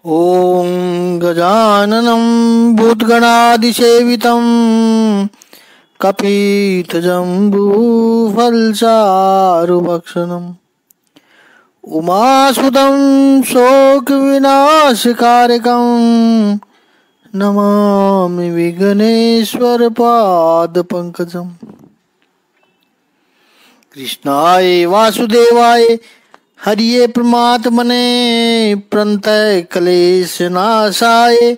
ॐ गजाननं भूतगणादिसेवितं कपितजम्बूफलचारुभक्षणम् उमासुतं शोकविनाशकारकं नमामि विघ्नेश्वरपादपङ्कजम्। कृष्णाय वासुदेवाय हरिये परमात्मने प्रणतय क्लेशनाशाय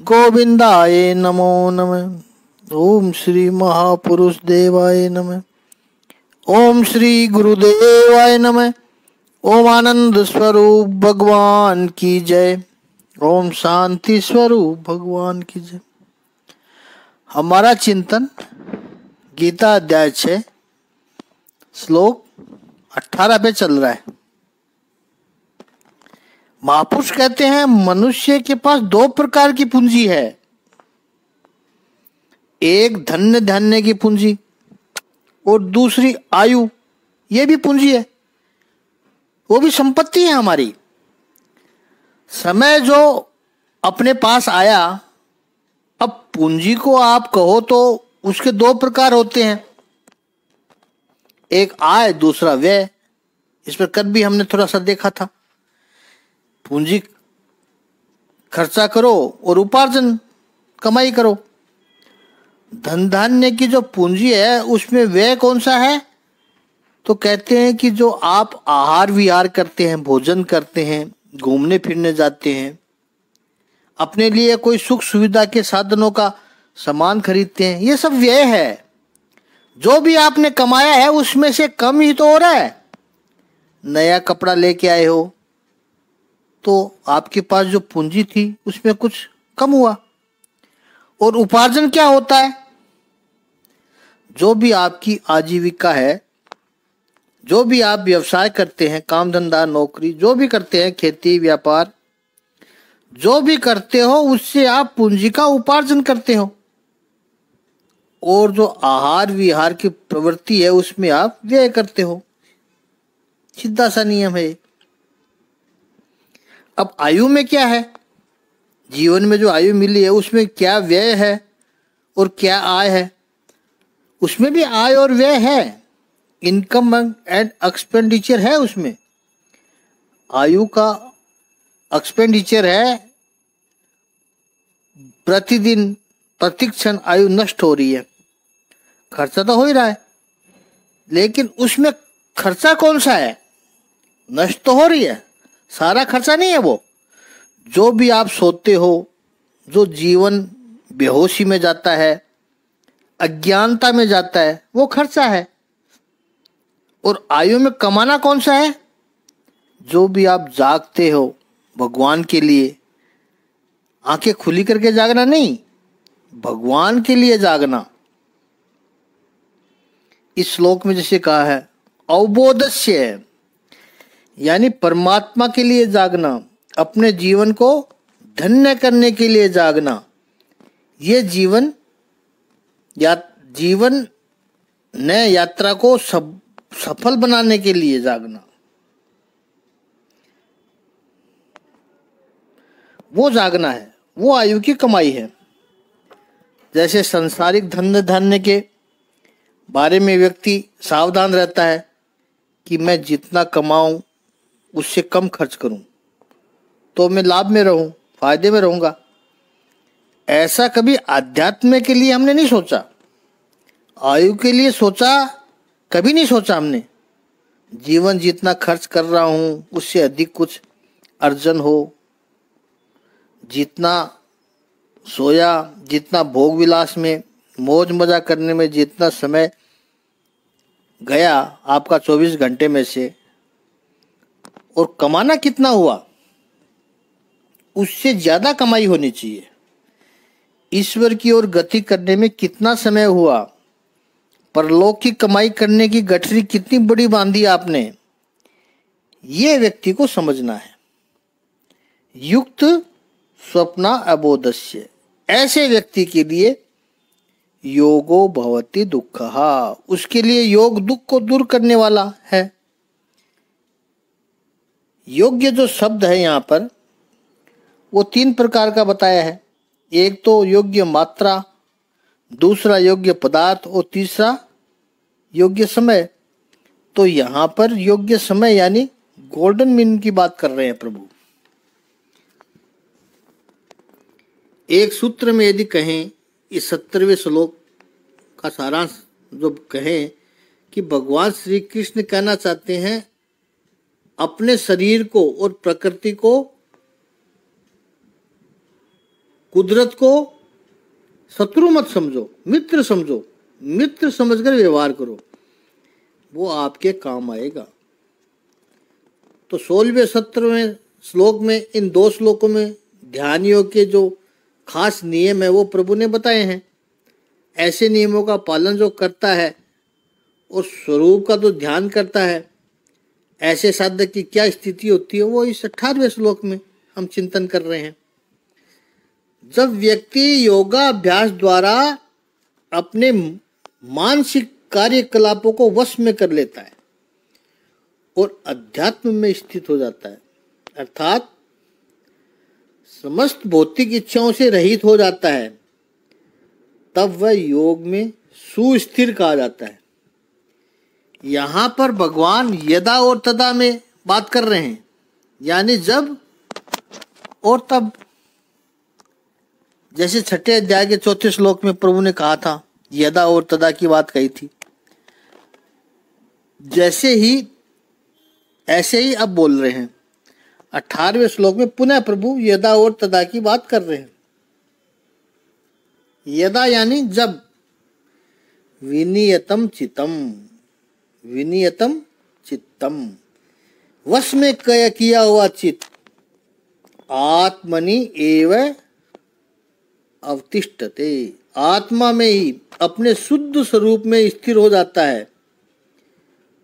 गोविंदाय नमो नमः। ओम श्री महापुरुष देवाय नमः। ओम श्री गुरुदेवाय नमः। ओम आनंद स्वरूप भगवान की जय। ओम शांति स्वरूप भगवान की जय। हमारा चिंतन गीता अध्याय 6 श्लोक 18 पे चल रहा है। महापुरुष कहते हैं मनुष्य के पास दो प्रकार की पूंजी है। एक धन्य धान्य की पूंजी और दूसरी आयु, ये भी पूंजी है, वो भी संपत्ति है हमारी। समय जो अपने पास आया, अब पूंजी को आप कहो तो उसके दो प्रकार होते हैं, एक आय दूसरा व्यय। इस पर कल भी हमने थोड़ा सा देखा था। पूंजी खर्चा करो और उपार्जन कमाई करो। धन धान्य की जो पूंजी है उसमें व्यय कौन सा है? तो कहते हैं कि जो आप आहार विहार करते हैं, भोजन करते हैं, घूमने फिरने जाते हैं, अपने लिए कोई सुख सुविधा के साधनों का सामान खरीदते हैं, ये सब व्यय है। जो भी आपने कमाया है उसमें से कम ही तो हो रहा है। नया कपड़ा लेके आए हो तो आपके पास जो पूंजी थी उसमें कुछ कम हुआ। और उपार्जन क्या होता है? जो भी आपकी आजीविका है, जो भी आप व्यवसाय करते हैं, काम धंधा नौकरी जो भी करते हैं, खेती व्यापार जो भी करते हो, उससे आप पूंजी का उपार्जन करते हो। और जो आहार विहार की प्रवृत्ति है उसमें आप व्यय करते हो। सीधा सा नियम है। अब आयु में क्या है? जीवन में जो आयु मिली है उसमें क्या व्यय है और क्या आय है? उसमें भी आय और व्यय है, इनकम एंड एक्सपेंडिचर है। उसमें आयु का एक्सपेंडिचर है, प्रतिदिन प्रतिक्षण आयु नष्ट हो रही है। खर्चा तो हो ही रहा है, लेकिन उसमें खर्चा कौन सा है? नष्ट तो हो रही है, सारा खर्चा नहीं है वो। जो भी आप सोते हो, जो जीवन बेहोशी में जाता है, अज्ञानता में जाता है, वो खर्चा है। और आयु में कमाना कौन सा है? जो भी आप जागते हो भगवान के लिए, आंखें खुली करके जागना नहीं, भगवान के लिए जागना। इस श्लोक में जैसे कहा है अवबोधस्य, यानी परमात्मा के लिए जागना, अपने जीवन को धन्य करने के लिए जागना। ये जीवन नए यात्रा को सफल बनाने के लिए जागना, वो जागना है, वो आयु की कमाई है। जैसे संसारिक धन धान्य के बारे में व्यक्ति सावधान रहता है कि मैं जितना कमाऊं उससे कम खर्च करूं तो मैं लाभ में रहूं, फायदे में रहूंगा। ऐसा कभी आध्यात्म के लिए हमने नहीं सोचा, आयु के लिए सोचा कभी नहीं सोचा हमने। जीवन जितना खर्च कर रहा हूं उससे अधिक कुछ अर्जन हो, जितना सोया, जितना भोग विलास में मौज मजा करने में जितना समय गया आपका 24 घंटे में से, और कमाना कितना हुआ, उससे ज्यादा कमाई होनी चाहिए। ईश्वर की ओर गति करने में कितना समय हुआ, परलोक की कमाई करने की गठरी कितनी बड़ी बांधी आपने, ये व्यक्ति को समझना है। युक्त स्वप्ना अबोधस्य, ऐसे व्यक्ति के लिए योगो भवति दुःखः, उसके लिए योग दुख को दूर करने वाला है। योग्य जो शब्द है यहाँ पर वो 3 प्रकार का बताया है। एक तो योग्य मात्रा, दूसरा योग्य पदार्थ और तीसरा योग्य समय। तो यहाँ पर योग्य समय यानी गोल्डन मीन की बात कर रहे हैं प्रभु। एक सूत्र में यदि कहें, इस 70वें श्लोक का सारांश जो कहें कि भगवान श्री कृष्ण कहना चाहते हैं अपने शरीर को और प्रकृति को, कुदरत को शत्रु मत समझो, मित्र समझो, मित्र समझकर व्यवहार करो, वो आपके काम आएगा। तो 16वें 17वें श्लोक में, इन 2 श्लोकों में ध्यान योग के जो खास नियम है वो प्रभु ने बताए हैं। ऐसे नियमों का पालन जो करता है और स्वरूप का जो ध्यान करता है, ऐसे साधक की क्या स्थिति होती है वो इस 18वें श्लोक में हम चिंतन कर रहे हैं। जब व्यक्ति योगाभ्यास द्वारा अपने मानसिक कार्यकलापों को वश में कर लेता है और अध्यात्म में स्थित हो जाता है, अर्थात समस्त भौतिक इच्छाओं से रहित हो जाता है, तब वह योग में सुस्थिर कहा जाता है। यहाँ पर भगवान यदा और तदा में बात कर रहे हैं, यानी जब और तब। जैसे 6ठे अध्याय के 4थे श्लोक में प्रभु ने कहा था, यदा और तदा की बात कही थी, ऐसे ही अब बोल रहे हैं। 18वें श्लोक में पुनः प्रभु यदा और तदा की बात कर रहे हैं। यदा यानी जब, विनियतम चित्तम, विनियतम चित्तम, वश में किया हुआ चित्त, आत्मनि एव अवतिष्ठते, आत्मा में ही अपने शुद्ध स्वरूप में स्थिर हो जाता है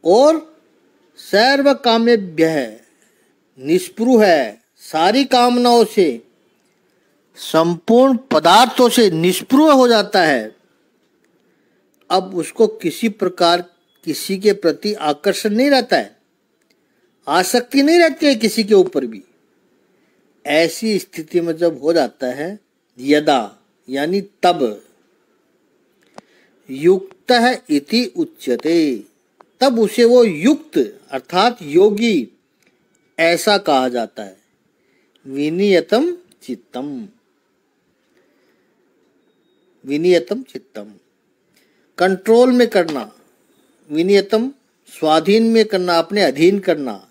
और सर्व कामेभ्य है, निष्पृह है, सारी कामनाओं से, संपूर्ण पदार्थों से निष्पृह हो जाता है। अब उसको किसी प्रकार किसी के प्रति आकर्षण नहीं रहता है, आसक्ति नहीं रहती है किसी के ऊपर भी। ऐसी स्थिति में जब हो जाता है, यदा यानी तब, युक्तः इति उच्यते, तब उसे वो युक्त अर्थात योगी ऐसा कहा जाता है। विनियतम चित्तम, विनियतम चित्तम, कंट्रोल में करना, विनियतम स्वाधीन में करना, अपने अधीन करना,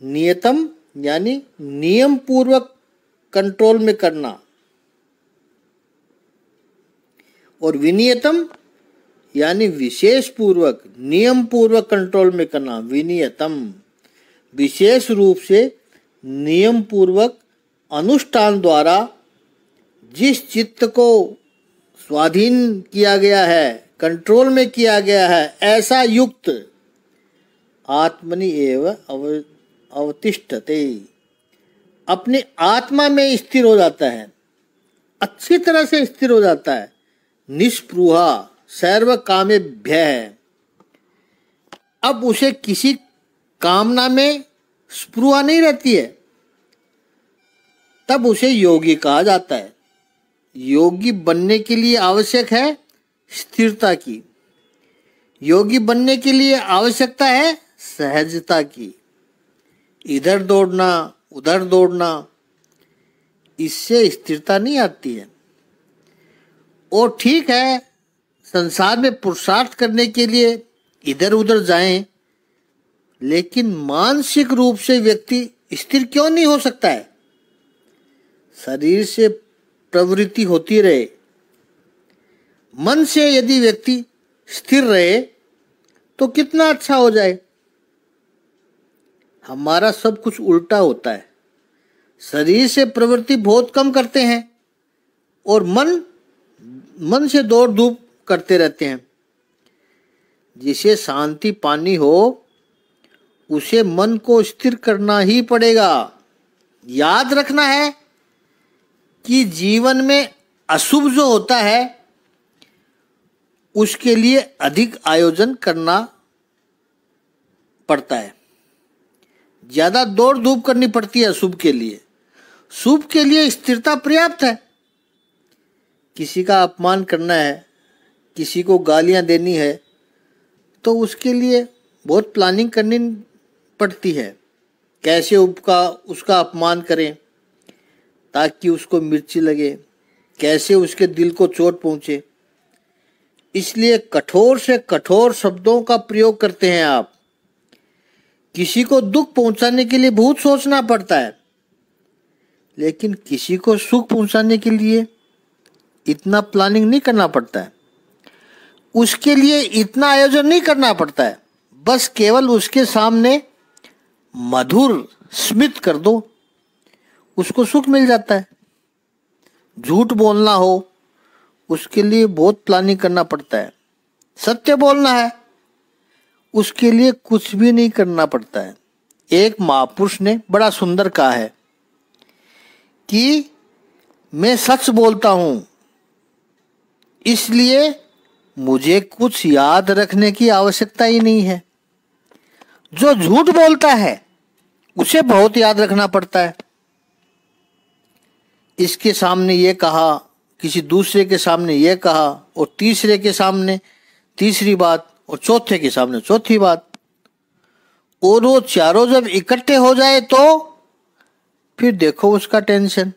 नियतम यानी नियम पूर्वक कंट्रोल में करना, और विनियतम यानी विशेष पूर्वक, नियम पूर्वक कंट्रोल में करना। विनियतम विशेष रूप से नियम पूर्वक अनुष्ठान द्वारा जिस चित्त को स्वाधीन किया गया है, कंट्रोल में किया गया है, ऐसा युक्त आत्मनि एव अवतिष्ठते, अपने आत्मा में स्थिर हो जाता है, अच्छी तरह से स्थिर हो जाता है। निष्पृहा सर्व कामेभ्य है, अब उसे किसी कामना में स्पृहा नहीं रहती है, तब उसे योगी कहा जाता है। योगी बनने के लिए आवश्यक है स्थिरता की, योगी बनने के लिए आवश्यकता है सहजता की। इधर दौड़ना उधर दौड़ना, इससे स्थिरता नहीं आती है। और ठीक है, संसार में पुरुषार्थ करने के लिए इधर उधर जाएं, लेकिन मानसिक रूप से व्यक्ति स्थिर क्यों नहीं हो सकता है? शरीर से प्रवृत्ति होती रहे, मन से यदि व्यक्ति स्थिर रहे तो कितना अच्छा हो जाए। हमारा सब कुछ उल्टा होता है, शरीर से प्रवृत्ति बहुत कम करते हैं और मन से दौड़ धूप करते रहते हैं। जिसे शांति पानी हो उसे मन को स्थिर करना ही पड़ेगा। याद रखना है कि जीवन में अशुभ जो होता है उसके लिए अधिक आयोजन करना पड़ता है, ज्यादा दौड़ धूप करनी पड़ती है अशुभ के लिए। शुभ के लिए स्थिरता पर्याप्त है। किसी का अपमान करना है, किसी को गालियां देनी है, तो उसके लिए बहुत प्लानिंग करनी पड़ती है। कैसे उसका अपमान करें ताकि उसको मिर्ची लगे, कैसे उसके दिल को चोट पहुंचे। इसलिए कठोर से कठोर शब्दों का प्रयोग करते हैं आप। किसी को दुख पहुंचाने के लिए बहुत सोचना पड़ता है, लेकिन किसी को सुख पहुंचाने के लिए इतना प्लानिंग नहीं करना पड़ता है, उसके लिए इतना आयोजन नहीं करना पड़ता है। बस केवल उसके सामने मधुर स्मित कर दो, उसको सुख मिल जाता है। झूठ बोलना हो, उसके लिए बहुत प्लानिंग करना पड़ता है। सत्य बोलना है, उसके लिए कुछ भी नहीं करना पड़ता है। एक महापुरुष ने बड़ा सुंदर कहा है कि मैं सच बोलता हूं, इसलिए मुझे कुछ याद रखने की आवश्यकता ही नहीं है। जो झूठ बोलता है उसे बहुत याद रखना पड़ता है। इसके सामने ये कहा, किसी दूसरे के सामने ये कहा, और तीसरे के सामने तीसरी बात, और चौथे के सामने चौथी बात, और वो चारों जब इकट्ठे हो जाए तो फिर देखो उसका टेंशन।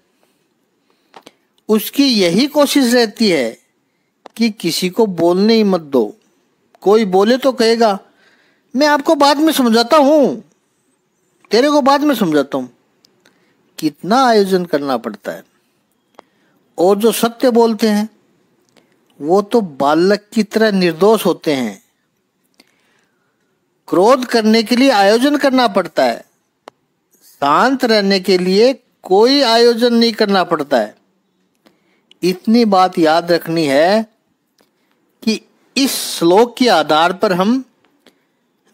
उसकी यही कोशिश रहती है कि किसी को बोलने ही मत दो। कोई बोले तो कहेगा मैं आपको बाद में समझाता हूं, तेरे को बाद में समझाता हूं। कितना आयोजन करना पड़ता है। और जो सत्य बोलते हैं वो तो बालक की तरह निर्दोष होते हैं। क्रोध करने के लिए आयोजन करना पड़ता है, शांत रहने के लिए कोई आयोजन नहीं करना पड़ता है। इतनी बात याद रखनी है कि इस श्लोक के आधार पर हम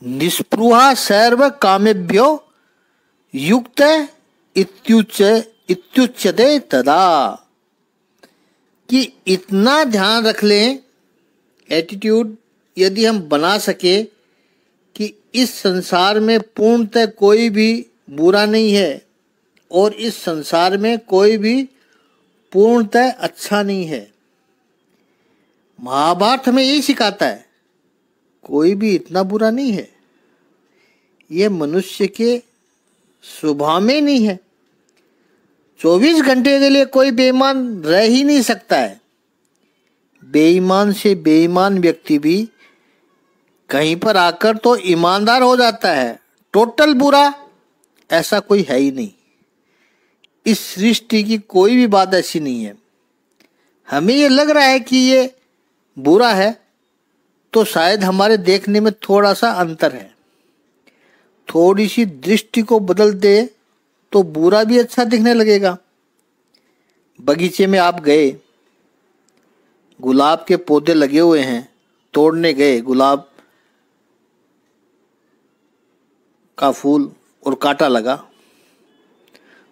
निस्पृहा सर्व कामेभ्यो युक्त इत्युच्यते तदा, कि इतना ध्यान रख लें, एटीट्यूड यदि हम बना सके कि इस संसार में पूर्णतः कोई भी बुरा नहीं है और इस संसार में कोई भी पूर्णतः अच्छा नहीं है। महाभारत हमें यही सिखाता है, कोई भी इतना बुरा नहीं है। यह मनुष्य के स्वभाव में नहीं है। 24 घंटे के लिए कोई बेईमान रह ही नहीं सकता है। बेईमान से बेईमान व्यक्ति भी कहीं पर आकर तो ईमानदार हो जाता है। टोटल बुरा ऐसा कोई है ही नहीं। इस सृष्टि की कोई भी बात ऐसी नहीं है। हमें ये लग रहा है कि ये बुरा है, तो शायद हमारे देखने में थोड़ा सा अंतर है। थोड़ी सी दृष्टि को बदल दे तो बुरा भी अच्छा दिखने लगेगा। बगीचे में आप गए, गुलाब के पौधे लगे हुए हैं, तोड़ने गए गुलाब का फूल और कांटा लगा,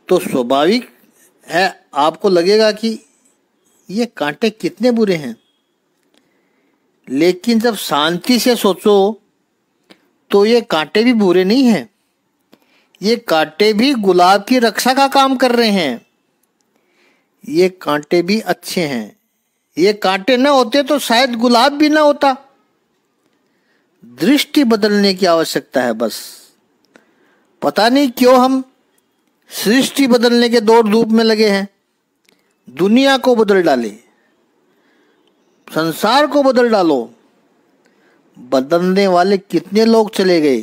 तो स्वाभाविक है आपको लगेगा कि ये कांटे कितने बुरे हैं। लेकिन जब शांति से सोचो तो ये कांटे भी बुरे नहीं हैं। ये कांटे भी गुलाब की रक्षा का काम कर रहे हैं। ये कांटे भी अच्छे हैं। ये कांटे न होते तो शायद गुलाब भी ना होता। दृष्टि बदलने की आवश्यकता है बस। पता नहीं क्यों हम सृष्टि बदलने के दौड़ धूप में लगे हैं। दुनिया को बदल डाले, संसार को बदल डालो। बदलने वाले कितने लोग चले गए,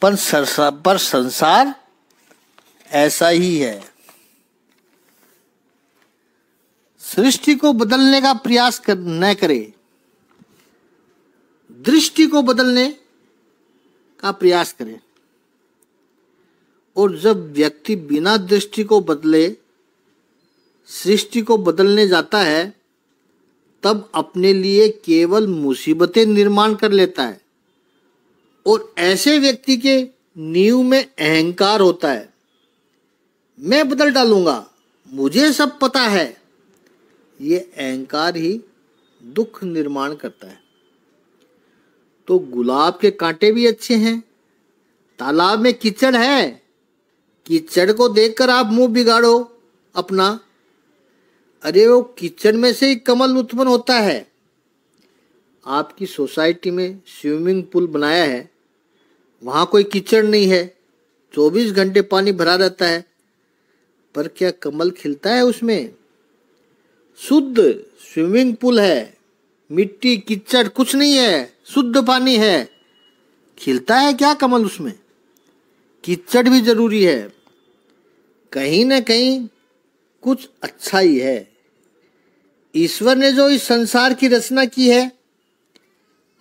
पर संसार ऐसा ही है। सृष्टि को बदलने का प्रयास न करे, दृष्टि को बदलने का प्रयास करे। और जब व्यक्ति बिना दृष्टि को बदले सृष्टि को बदलने जाता है, तब अपने लिए केवल मुसीबतें निर्माण कर लेता है। और ऐसे व्यक्ति के नींव में अहंकार होता है। मैं बदल डालूंगा, मुझे सब पता है। ये अहंकार ही दुख निर्माण करता है। तो गुलाब के कांटे भी अच्छे हैं, तालाब में कीचड़ है, कीचड़ को देखकर आप मुंह बिगाड़ो अपना। अरे वो कीचड़ में से ही कमल उत्पन्न होता है। आपकी सोसाइटी में स्विमिंग पूल बनाया है, वहाँ कोई कीचड़ नहीं है, 24 घंटे पानी भरा रहता है, पर क्या कमल खिलता है उसमें? शुद्ध स्विमिंग पूल है, मिट्टी कीचड़ कुछ नहीं है, शुद्ध पानी है, खिलता है क्या कमल उसमें? कीचड़ भी जरूरी है। कहीं न कहीं कुछ अच्छा ही है। ईश्वर ने जो इस संसार की रचना की है,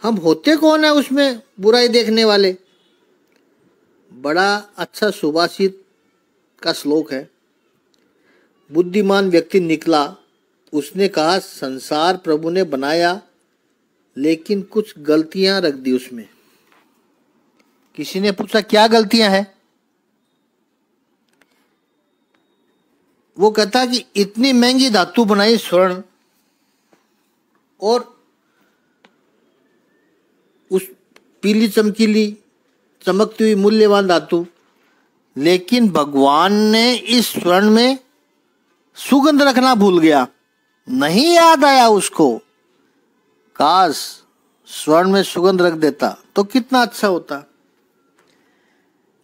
हम होते कौन है उसमें बुराई देखने वाले? बड़ा अच्छा सुभाषित का श्लोक है। बुद्धिमान व्यक्ति निकला, उसने कहा संसार प्रभु ने बनाया, लेकिन कुछ गलतियां रख दी उसमें। किसी ने पूछा क्या गलतियां हैं? वो कहता कि इतनी महंगी धातु बनाई, स्वर्ण और उस पीली चमकीली चमकती हुई मूल्यवान धातु, लेकिन भगवान ने इस स्वर्ण में सुगंध रखना भूल गया, नहीं याद आया उसको। काश स्वर्ण में सुगंध रख देता तो कितना अच्छा होता।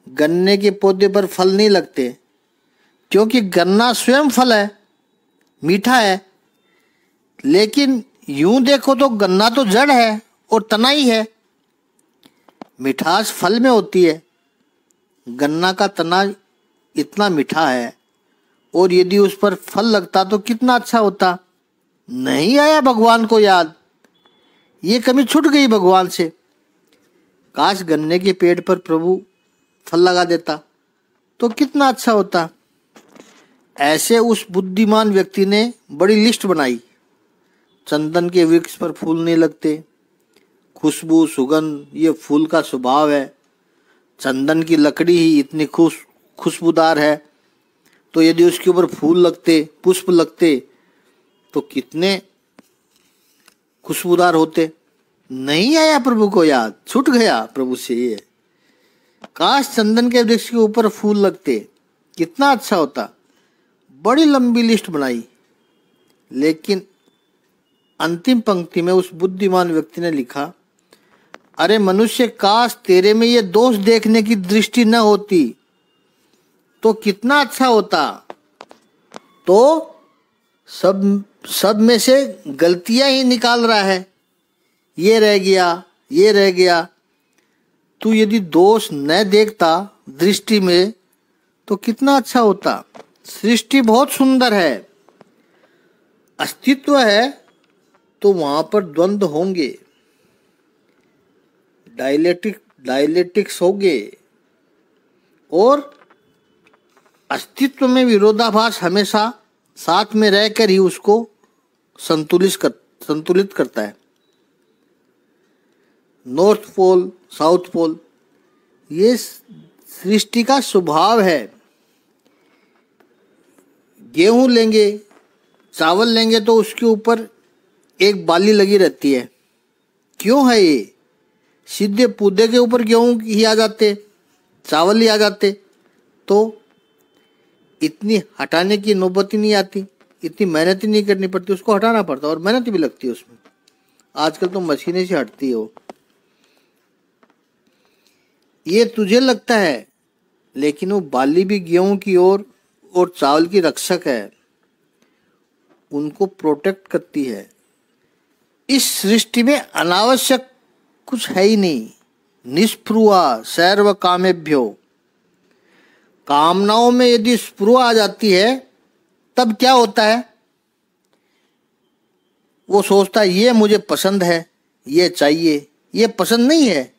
गन्ने के पौधे पर फल नहीं लगते, क्योंकि गन्ना स्वयं फल है, मीठा है। लेकिन यूं देखो तो गन्ना तो जड़ है और तना ही है। मिठास फल में होती है। गन्ना का तना इतना मीठा है, और यदि उस पर फल लगता तो कितना अच्छा होता। नहीं आया भगवान को याद, ये कमी छूट गई भगवान से। काश गन्ने के पेड़ पर प्रभु फल लगा देता तो कितना अच्छा होता। ऐसे उस बुद्धिमान व्यक्ति ने बड़ी लिस्ट बनाई। चंदन के वृक्ष पर फूल नहीं लगते, खुशबू सुगंध ये फूल का स्वभाव है। चंदन की लकड़ी ही इतनी खुशबूदार है, तो यदि उसके ऊपर फूल लगते, पुष्प लगते तो कितने खुशबूदार होते। नहीं आया प्रभु को याद, छूट गया प्रभु से ये। काश चंदन के वृक्ष के ऊपर फूल लगते, कितना अच्छा होता। बड़ी लंबी लिस्ट बनाई, लेकिन अंतिम पंक्ति में उस बुद्धिमान व्यक्ति ने लिखा, अरे मनुष्य, काश तेरे में ये दोष देखने की दृष्टि न होती तो कितना अच्छा होता। तो सब में से गलतियां ही निकाल रहा है, ये रह गया, ये रह गया। तू यदि दोष न देखता दृष्टि में तो कितना अच्छा होता। सृष्टि बहुत सुंदर है, अस्तित्व है, तो वहां पर द्वंद्व होंगे, डायलेक्टिक्स होंगे, और अस्तित्व में विरोधाभास हमेशा साथ में रहकर ही उसको संतुलित करता है। नॉर्थ पोल, साउथ पोल, ये सृष्टि का स्वभाव है। गेहूं लेंगे, चावल लेंगे तो उसके ऊपर एक बाली लगी रहती है। क्यों है ये? सीधे पौधे के ऊपर गेहूं ही आ जाते, चावल ही आ जाते, तो इतनी हटाने की नौबत ही नहीं आती, इतनी मेहनत ही नहीं करनी पड़ती। उसको हटाना पड़ता और मेहनत भी लगती है उसमें। आजकल तो मशीनें से हटती है वो। ये तुझे लगता है, लेकिन वो बाली भी गेहूं की और चावल की रक्षक है, उनको प्रोटेक्ट करती है। इस सृष्टि में अनावश्यक कुछ है ही नहीं। निस्पृहा सर्व कामेभ्यो, कामनाओं में यदि स्पृहा आ जाती है तब क्या होता है? वो सोचता है ये मुझे पसंद है, ये चाहिए, ये पसंद नहीं है,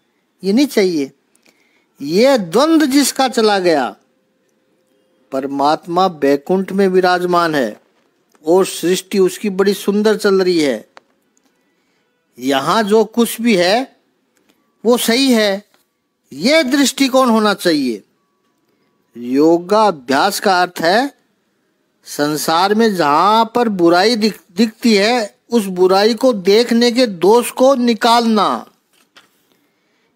ये नहीं चाहिए। ये द्वंद्व जिसका चला गया, परमात्मा बैकुंठ में विराजमान है और सृष्टि उसकी बड़ी सुंदर चल रही है। यहां जो कुछ भी है वो सही है, यह दृष्टिकोण होना चाहिए। योगाभ्यास का अर्थ है संसार में जहां पर बुराई दिखती है उस बुराई को देखने के दोष को निकालना,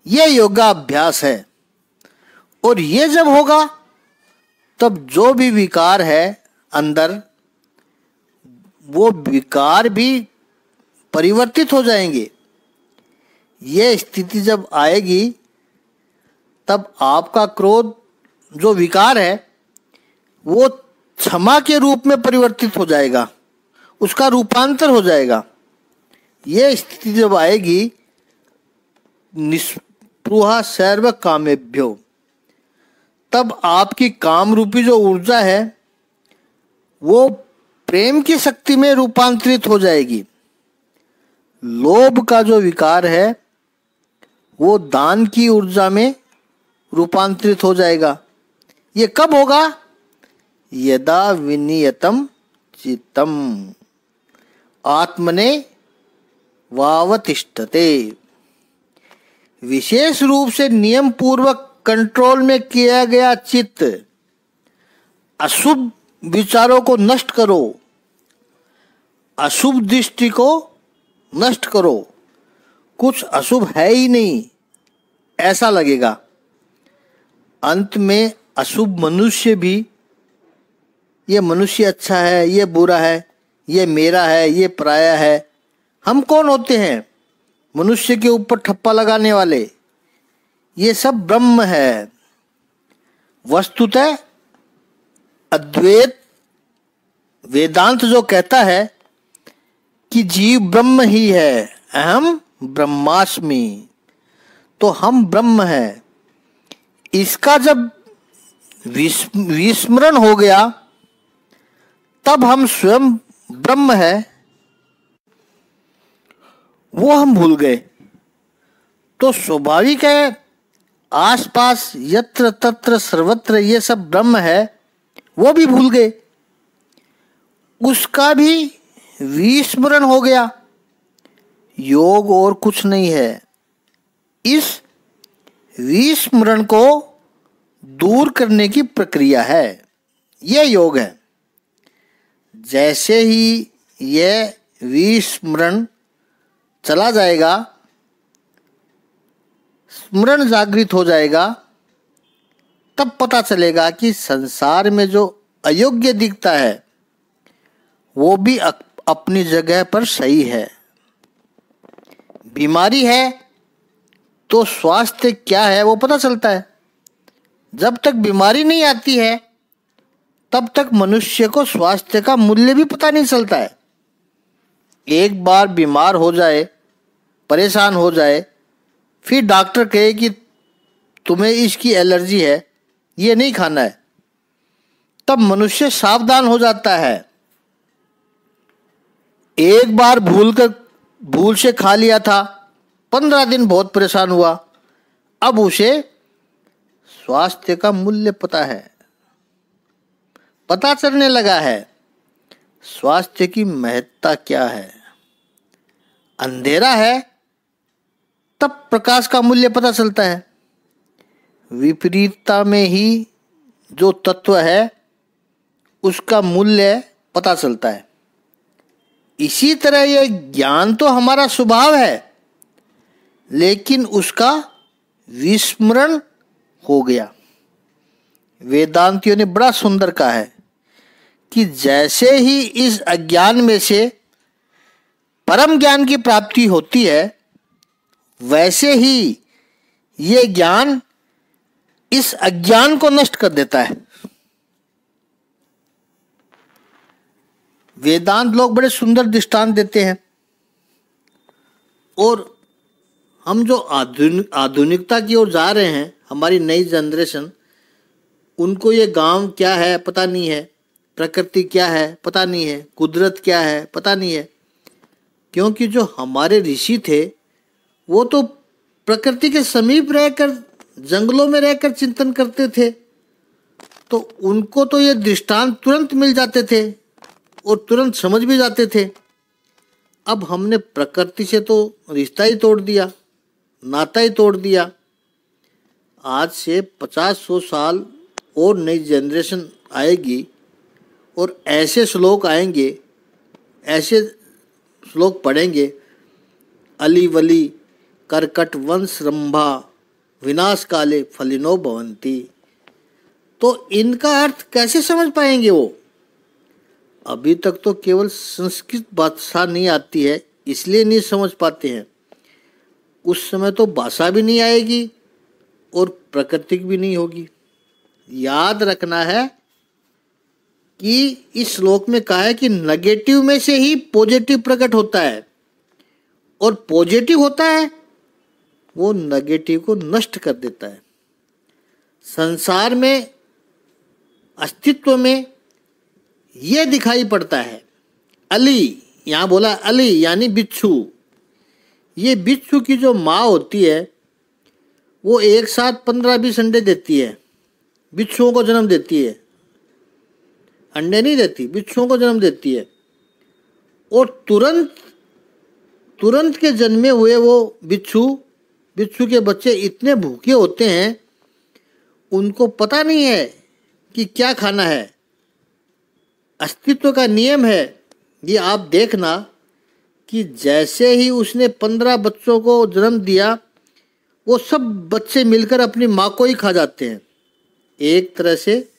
यह योगाभ्यास है। और ये जब होगा तब जो भी विकार है अंदर, वो विकार भी परिवर्तित हो जाएंगे। ये स्थिति जब आएगी तब आपका क्रोध जो विकार है वो क्षमा के रूप में परिवर्तित हो जाएगा, उसका रूपांतर हो जाएगा। ये स्थिति जब आएगी निस्पृहा सर्व कामेभ्यो, तब आपकी काम रूपी जो ऊर्जा है वो प्रेम की शक्ति में रूपांतरित हो जाएगी। लोभ का जो विकार है वो दान की ऊर्जा में रूपांतरित हो जाएगा। ये कब होगा? यदा विनियतम चित्तम आत्मने वावतिष्ठते। विशेष रूप से नियम पूर्वक कंट्रोल में किया गया चित्त, अशुभ विचारों को नष्ट करो, अशुभ दृष्टि को नष्ट करो, कुछ अशुभ है ही नहीं ऐसा लगेगा। अंत में अशुभ मनुष्य भी, ये मनुष्य अच्छा है, ये बुरा है, ये मेरा है, ये पराया है, हम कौन होते हैं मनुष्य के ऊपर ठप्पा लगाने वाले? ये सब ब्रह्म है। वस्तुतः अद्वैत वेदांत जो कहता है कि जीव ब्रह्म ही है, अहम ब्रह्मास्मि, तो हम ब्रह्म है। इसका जब विस्मरण हो गया तब हम स्वयं ब्रह्म है वो हम भूल गए। तो स्वाभाविक है आसपास यत्र तत्र सर्वत्र ये सब ब्रह्म है वो भी भूल गए, उसका भी विस्मरण हो गया। योग और कुछ नहीं है, इस विस्मरण को दूर करने की प्रक्रिया है, यह योग है। जैसे ही यह विस्मरण चला जाएगा, स्मरण जागृत हो जाएगा, तब पता चलेगा कि संसार में जो अयोग्य दिखता है वो भी अपनी जगह पर सही है। बीमारी है तो स्वास्थ्य क्या है वो पता चलता है। जब तक बीमारी नहीं आती है तब तक मनुष्य को स्वास्थ्य का मूल्य भी पता नहीं चलता है। एक बार बीमार हो जाए, परेशान हो जाए, फिर डॉक्टर कहे कि तुम्हें इसकी एलर्जी है, ये नहीं खाना है, तब मनुष्य सावधान हो जाता है। एक बार भूल से खा लिया था, 15 दिन बहुत परेशान हुआ, अब उसे स्वास्थ्य का मूल्य पता है, पता चलने लगा है स्वास्थ्य की महत्ता क्या है। अंधेरा है तब प्रकाश का मूल्य पता चलता है। विपरीतता में ही जो तत्व है उसका मूल्य पता चलता है। इसी तरह यह ज्ञान तो हमारा स्वभाव है, लेकिन उसका विस्मरण हो गया। वेदांतियों ने बड़ा सुंदर कहा है कि जैसे ही इस अज्ञान में से परम ज्ञान की प्राप्ति होती है, वैसे ही ये ज्ञान इस अज्ञान को नष्ट कर देता है। वेदांत लोग बड़े सुंदर दृष्टांत देते हैं, और हम जो आधुनिकता की ओर जा रहे हैं, हमारी नई जनरेशन, उनको ये गांव क्या है पता नहीं है, प्रकृति क्या है पता नहीं है, कुदरत क्या है पता नहीं है। क्योंकि जो हमारे ऋषि थे वो तो प्रकृति के समीप रहकर, जंगलों में रहकर चिंतन करते थे, तो उनको तो ये दृष्टांत तुरंत मिल जाते थे और तुरंत समझ भी जाते थे। अब हमने प्रकृति से तो रिश्ता ही तोड़ दिया, नाता ही तोड़ दिया। आज से 50-100 साल और नई जनरेशन आएगी और ऐसे श्लोक आएंगे, ऐसे श्लोक पढ़ेंगे, अली वली कर्कट वंश रंभा विनाश काले फलिनो भवंती। तो इनका अर्थ कैसे समझ पाएंगे वो? अभी तक तो केवल संस्कृत भाषा नहीं आती है इसलिए नहीं समझ पाते हैं, उस समय तो भाषा भी नहीं आएगी और प्राकृतिक भी नहीं होगी। याद रखना है कि इस श्लोक में कहा है कि नेगेटिव में से ही पॉजिटिव प्रकट होता है, और पॉजिटिव होता है वो नेगेटिव को नष्ट कर देता है। संसार में अस्तित्व में ये दिखाई पड़ता है। अली, यहाँ बोला अली यानी बिच्छू। ये बिच्छू की जो माँ होती है वो एक साथ 15-20 अंडे देती है, बिच्छुओं को जन्म देती है। अंडे नहीं देती, बिच्छुओं को जन्म देती है। और तुरंत के जन्मे हुए वो बिच्छू के बच्चे इतने भूखे होते हैं, उनको पता नहीं है कि क्या खाना है। अस्तित्व का नियम है ये। आप देखना कि जैसे ही उसने 15 बच्चों को जन्म दिया, वो सब बच्चे मिलकर अपनी माँ को ही खा जाते हैं। एक तरह से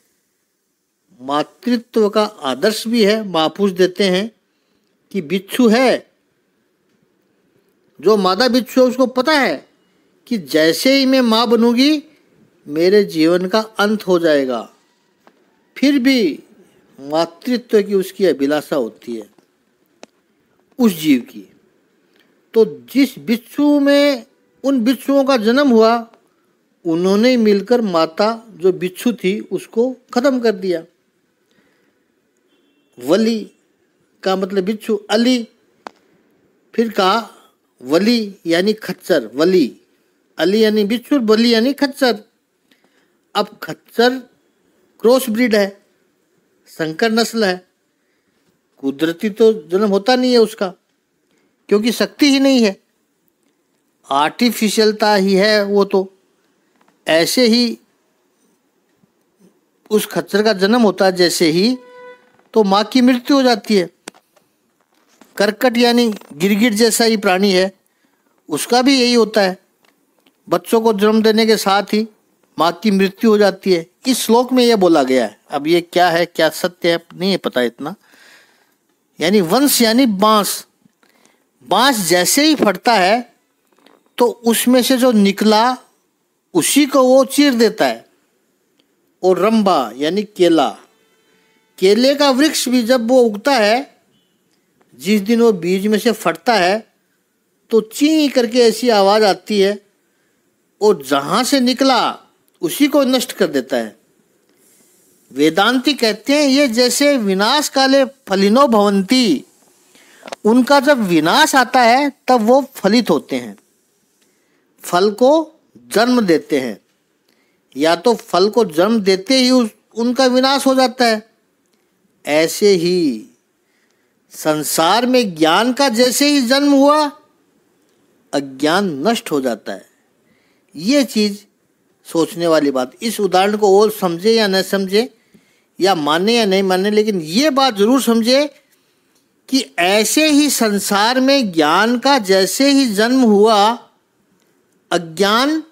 मातृत्व का आदर्श भी है। महफूज देते हैं कि बिच्छू है, जो मादा बिच्छू है उसको पता है कि जैसे ही मैं माँ बनूंगी मेरे जीवन का अंत हो जाएगा, फिर भी मातृत्व की उसकी अभिलाषा होती है उस जीव की। तो जिस बिच्छू में उन बिच्छुओं का जन्म हुआ, उन्होंने मिलकर माता जो बिच्छू थी उसको खत्म कर दिया। वली का मतलब बिच्छू, अली फिर कहा वली यानी खच्चर। वली, अली यानी बिच्छू, वली यानी खच्चर। अब खच्चर क्रॉस ब्रीड है, संकर नस्ल है। कुदरती तो जन्म होता नहीं है उसका, क्योंकि शक्ति ही नहीं है, आर्टिफिशियलता ही है वो। तो ऐसे ही उस खच्चर का जन्म होता है जैसे ही, तो माँ की मृत्यु हो जाती है। करकट यानी गिरगिट जैसा ही प्राणी है, उसका भी यही होता है। बच्चों को जन्म देने के साथ ही माँ की मृत्यु हो जाती है। इस श्लोक में यह बोला गया है। अब ये क्या है, क्या सत्य है, नहीं है पता इतना। यानी वंश यानी बांस। बांस जैसे ही फटता है तो उसमें से जो निकला उसी को वो चीर देता है। और रंबा यानी केला, केले का वृक्ष भी जब वो उगता है, जिस दिन वो बीज में से फटता है तो ची करके ऐसी आवाज आती है, और जहां से निकला उसी को नष्ट कर देता है। वेदांती कहते हैं ये जैसे विनाश काले फलिनो भवंती, उनका जब विनाश आता है तब वो फलित होते हैं, फल को जन्म देते हैं। या तो फल को जन्म देते ही उनका विनाश हो जाता है। ऐसे ही संसार में ज्ञान का जैसे ही जन्म हुआ, अज्ञान नष्ट हो जाता है। ये चीज सोचने वाली बात। इस उदाहरण को और समझे या न समझे, या माने या नहीं माने, लेकिन ये बात जरूर समझे कि ऐसे ही संसार में ज्ञान का जैसे ही जन्म हुआ, अज्ञान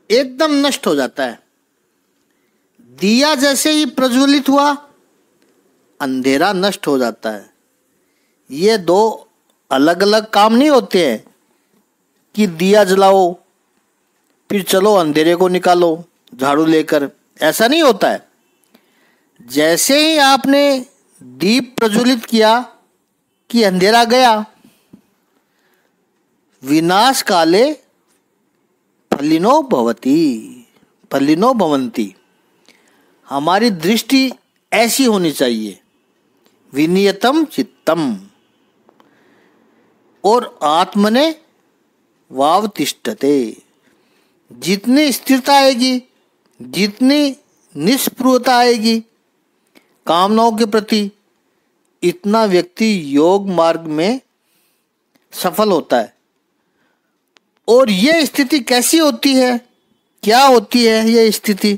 एकदम नष्ट हो जाता है। दिया जैसे ही प्रज्वलित हुआ, अंधेरा नष्ट हो जाता है। ये दो अलग अलग काम नहीं होते हैं कि दिया जलाओ फिर चलो अंधेरे को निकालो झाड़ू लेकर, ऐसा नहीं होता है। जैसे ही आपने दीप प्रज्वलित किया कि अंधेरा गया। विनाश काले फलिनो भवंती। हमारी दृष्टि ऐसी होनी चाहिए, विनियतम चित्तम। और आत्मने वावतिष्ठते। जितनी स्थिरता आएगी, जितनी निष्प्रियता आएगी कामनाओं के प्रति, इतना व्यक्ति योग मार्ग में सफल होता है। और ये स्थिति कैसी होती है, क्या होती है ये स्थिति,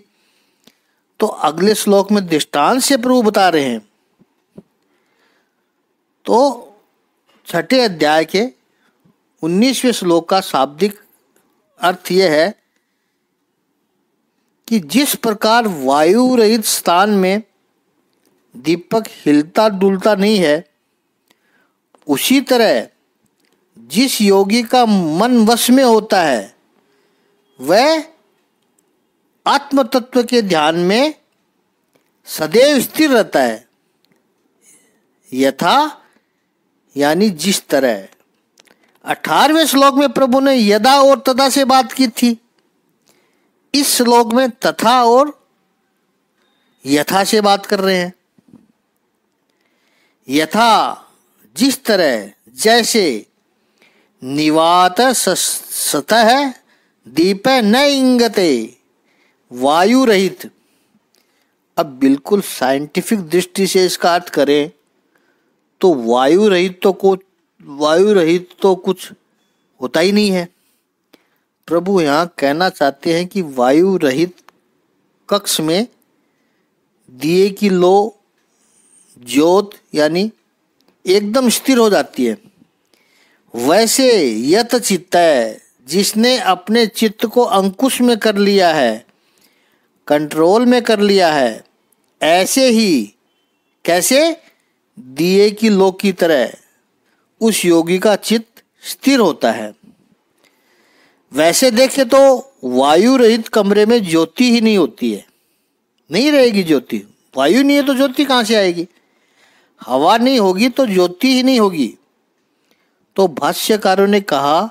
तो अगले श्लोक में दृष्टांत से प्रभु बता रहे हैं। तो 6ठे अध्याय के 19वें श्लोक का शाब्दिक अर्थ यह है कि जिस प्रकार वायु रहित स्थान में दीपक हिलता डुलता नहीं है, उसी तरह जिस योगी का मन वश में होता है वह आत्म तत्व के ध्यान में सदैव स्थिर रहता है। यथा यानी जिस तरह। 18वें श्लोक में प्रभु ने यदा और तदा से बात की थी। इस श्लोक में तथा और यथा से बात कर रहे हैं। यथा जिस तरह, जैसे निवात सतः दीप न इंगते, वायु रहित। अब बिल्कुल साइंटिफिक दृष्टि से इसका अर्थ करें तो वायु रहित तो कुछ होता ही नहीं है। प्रभु यहाँ कहना चाहते हैं कि वायु रहित कक्ष में दिए की लो ज्योत यानी एकदम स्थिर हो जाती है। वैसे यत चित्त है, जिसने अपने चित्त को अंकुश में कर लिया है, कंट्रोल में कर लिया है, ऐसे ही कैसे दिए की लो की तरह उस योगी का चित्त स्थिर होता है। वैसे देखे तो वायु रहित कमरे में ज्योति ही नहीं होती है, नहीं रहेगी ज्योति। वायु नहीं है तो ज्योति कहाँ से आएगी? हवा नहीं होगी तो ज्योति ही नहीं होगी। तो भाष्यकारों ने कहा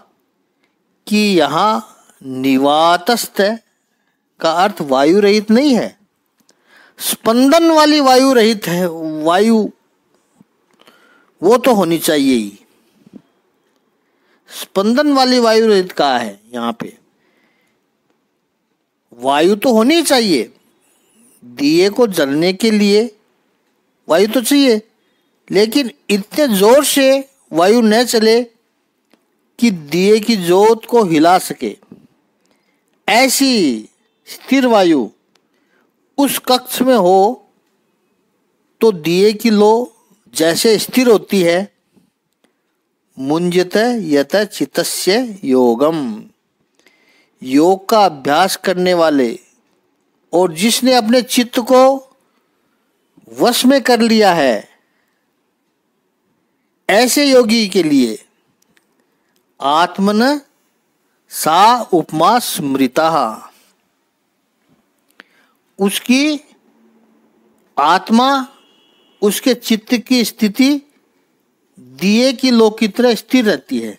कि यहाँ निवातस्थ का अर्थ वायु रहित नहीं है, स्पंदन वाली वायु रहित है। वायु वो तो होनी चाहिए ही। स्पंदन वाली वायु रहित कहा है यहाँ पे। वायु तो होनी चाहिए, दिए को जलने के लिए वायु तो चाहिए, लेकिन इतने जोर से वायु न चले कि दिए की ज्योत को हिला सके। ऐसी स्थिर वायु उस कक्ष में हो तो दिए की लो जैसे स्थिर होती है। मुंजत यत चित्तस्य योगम, योग का अभ्यास करने वाले और जिसने अपने चित्त को वश में कर लिया है, ऐसे योगी के लिए आत्मन सा उपमा स्मृता, उसकी आत्मा, उसके चित्त की स्थिति दिए की लो की तरह स्थिर रहती है।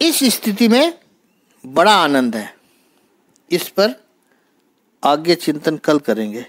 इस स्थिति में बड़ा आनंद है। इस पर आगे चिंतन कल करेंगे।